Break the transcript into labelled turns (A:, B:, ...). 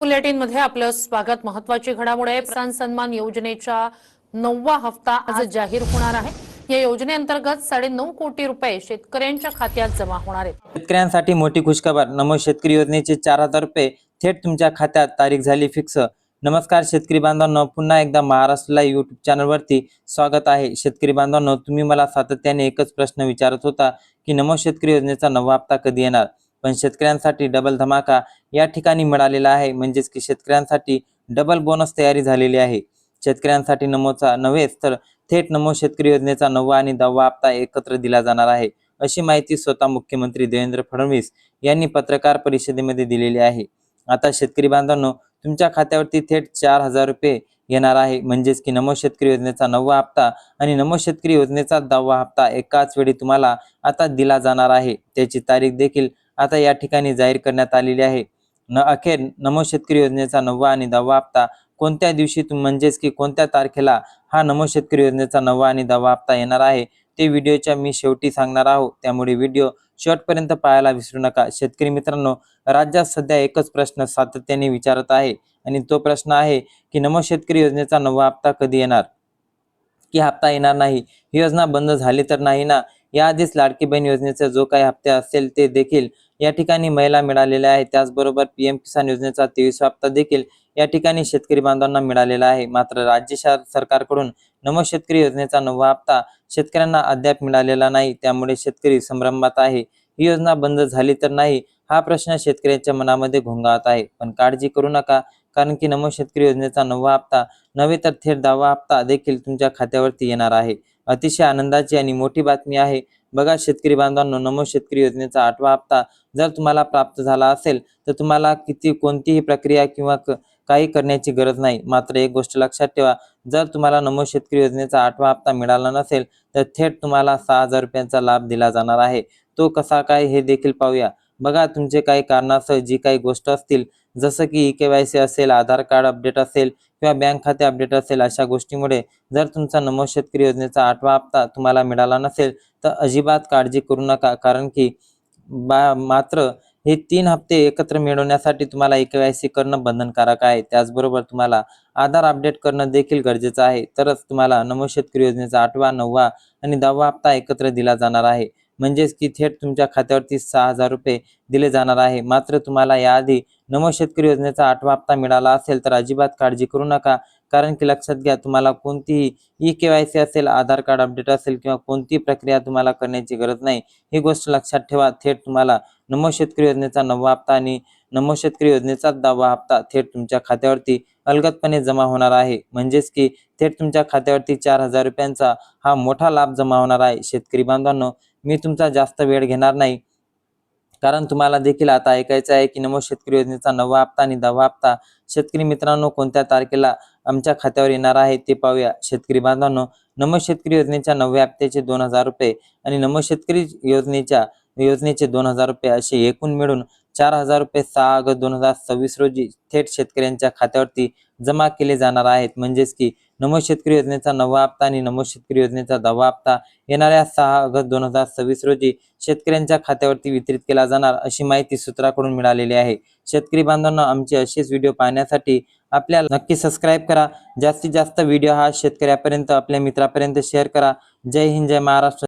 A: Bulletin मध्ये आपलं स्वागत। महत्त्वाची घडामोड आहे। किसान सन्मान योजनेचा 9वा हप्ता आज जाहीर होणार आहे। या योजनेअंतर्गत 9.5 कोटी रुपये शेतकऱ्यांच्या खात्यात जमा होणार आहेत।
B: शेतकऱ्यांसाठी मोठी खुशखबर। नमो शेतकरी योजनेचे 4,000 रुपये थेट तुमच्या खात्यात। तारीख झाली फिक्स। नमस्कार शेतकरी बांधवांनो, पुन्हा एकदा महाराष्ट्र लाईव्ह यूट्यूब चॅनलवरती स्वागत आहे। शेतकरी बांधवांनो, तुम्ही मला सातत्याने एकच प्रश्न विचारत होता की नमो शेतकरी योजनेचा 9वा हप्ता कधी येणार। पण शेतकऱ्यांसाठी डबल धमाका या ठिकाणी मिळालेला आहे। म्हणजेच की शेतकऱ्यांसाठी डबल बोनस तयारी झालेली आहे। शेतकऱ्यांसाठी नमोचा नव्हेच तर थेट नमो शेतकरी योजनेचा 9वा आणि 10वा हप्ता एकत्र दिला जाणार आहे, अशी माहिती स्वतः मुख्यमंत्री देवेंद्र फडणवीस यांनी पत्रकार परिषदेमध्ये दिलेली आहे। आता शेतकरी बांधवांनो, तुमच्या खात्यावरती थेट 4,000 रुपये येणार आहे। म्हणजेच की नमो शेतकरी योजनेचा 9वा हप्ता आणि नमो शेतकरी योजनेचा 10वा हप्ता एकाच वेळी तुम्हाला आता दिला जाणार आहे। त्याची तारीख देखील आता या ठिकाणी जाहीर करण्यात आलेली आहे। अखेर नमो शेतकरी योजनेचा 9वा आणि 10वा हप्ता कोणत्या दिवशी म्हणजेच की कोणत्या तारखेला हा नमो शेतकरी योजनेचा 9वा आणि 10वा हप्ता येणार आहे ते व्हिडिओच्या मी शेवटी सांगणार आहोत। त्यामुळे व्हिडिओ शेवटपर्यंत पाहायला विसरू नका। शेतकरी मित्रांनो, राज्यात सध्या एकच प्रश्न सातत्याने विचारत आहे आणि तो प्रश्न आहे की नमो शेतकरी योजनेचा 9वा हप्ता कधी येणार, की हप्ता येणार नाही, ही योजना बंद झाली तर नाही ना। याआधीच लाडकी बहीण योजनेचा जो काही हप्ते असेल ते देखील या ठिकाणी महिला मिळालेले आहे। त्याचबरोबर पीएम किसान योजनेचा 23वा हप्ता देखील या ठिकाणी शेतकरी बांधवांना मिळालेला आहे। मात्र राज्य सरकारकडून नमो शेतकरी योजनेचा 9वा हप्ता शेतकऱ्यांना अद्याप मिळालेला नाही। त्यामुळे शेतकरी संभ्रमात आहे। ही योजना बंद झाली तर नाही, हा प्रश्न शेतकऱ्यांच्या मनामध्ये घोंगावत आहे। पण काळजी करू नका, कारण की नमो शेतकरी योजनेचा 9वा हप्ता नव्हे तर थेट 10वा हप्ता देखील तुमच्या खात्यावरती येणार आहे। अतिशय आनंदाची आणि मोठी बातमी आहे। बघा शेतकरी बांधवांनो, नमो शेतकरी योजनेचा 8वा हप्ता जर तुम्हाला प्राप्त झाला असेल तर तुम्हाला कोणतीही प्रक्रिया किंवा काही करण्याची गरज नाही। मात्र एक गोष्ट लक्षात ठेवा, जर तुम्हाला नमो शेतकरी योजनेचा 8वा हप्ता मिळाला नसेल तर थेट तुम्हाला 6,000 रुपयांचा लाभ दिला जाणार आहे। तो कसा काय हे देखील पाहूया। बघा, तुमचे काही कारणासह जी काही गोष्ट असतील, जसं की केवायसी असेल, आधार कार्ड अपडेट असेल किंवा बँक खाते अपडेट असेल, अशा गोष्टीमुळे जर तुमचा नमो शेतकरी योजनेचा 8वा हप्ता तुम्हाला मिळाला नसेल तर अजिबात काळजी करू नका। कारण की मात्र हे 3 हप्ते एकत्र मिळवण्यासाठी तुम्हाला केवायसी करणं बंधनकारक आहे। त्याचबरोबर तुम्हाला आधार अपडेट करणं देखील गरजेचं आहे। तरच तुम्हाला नमो शेतकरी योजनेचा 8वा, 9वा आणि 10वा हप्ता एकत्र दिला जाणार आहे। म्हणजेच की थेट तुमच्या खात्यावरती 6,000 रुपये दिले जाणार आहे। मात्र तुम्हाला याआधी नमो शेतकरी योजनेचा 8वा हप्ता मिळाला असेल तर अजिबात काळजी करू नका। कारण की लक्षात घ्या, तुम्हाला कोणतीही केवायसी असेल, आधार कार्ड अपडेट असेल किंवा कोणतीही प्रक्रिया तुम्हाला करण्याची गरज नाही। ही गोष्ट लक्षात ठेवा। थेट तुम्हाला नमो शेतकरी योजनेचा 9वा हप्ता आणि नमो शेतकरी योजनेचा 10वा हप्ता थेट तुमच्या खात्यावरती अलगदपणे जमा होणार आहे। म्हणजेच की थेट तुमच्या खात्यावरती 4,000 रुपयांचा हा मोठा लाभ जमा होणार आहे। शेतकरी बांधवांनो, मी तुमचा जास्त वेळ घेणार नाही, कारण तुम्हाला देखील आता ऐकायचं आहे की नमो शेतकरी योजनेचा 9वा हप्ता आणि 10वा हप्ता शेतकरी मित्रांनो कोणत्या तारखेला आमच्या खात्यावर येणार आहे ते पाहूया। शेतकरी बांधवांनो, नमो शेतकरी योजनेच्या 9व्या हप्त्याचे 2,000 रुपये आणि नमो शेतकरी योजनेचे 2,000 रुपये असे एकूण मिळून 4,000 रुपये 6 ऑगस्ट 2026 रोजी थेट शेतकऱ्यांच्या खात्यावरती जमा केले जाणार आहेत। म्हणजेच की नमो शेतकरी योजनेचा 9वा हप्ता आणि नमो शेतकरी योजनेचा 10वा हप्ता येणाऱ्या 6 ऑगस्ट 2026 रोजी शेतकऱ्यांच्या खात्यावरती वितरित केला जाणार, अशी माहिती सूत्राकडून मिळालेली आहे। शेतकरी बांधवांना आमचे असेच व्हिडिओ पाहण्यासाठी आपल्याला नक्की सबस्क्राईब करा। जास्तीत जास्त व्हिडिओ हा शेतकऱ्यापर्यंत, आपल्या मित्रापर्यंत शेअर करा। जय हिंद, जय महाराष्ट्र।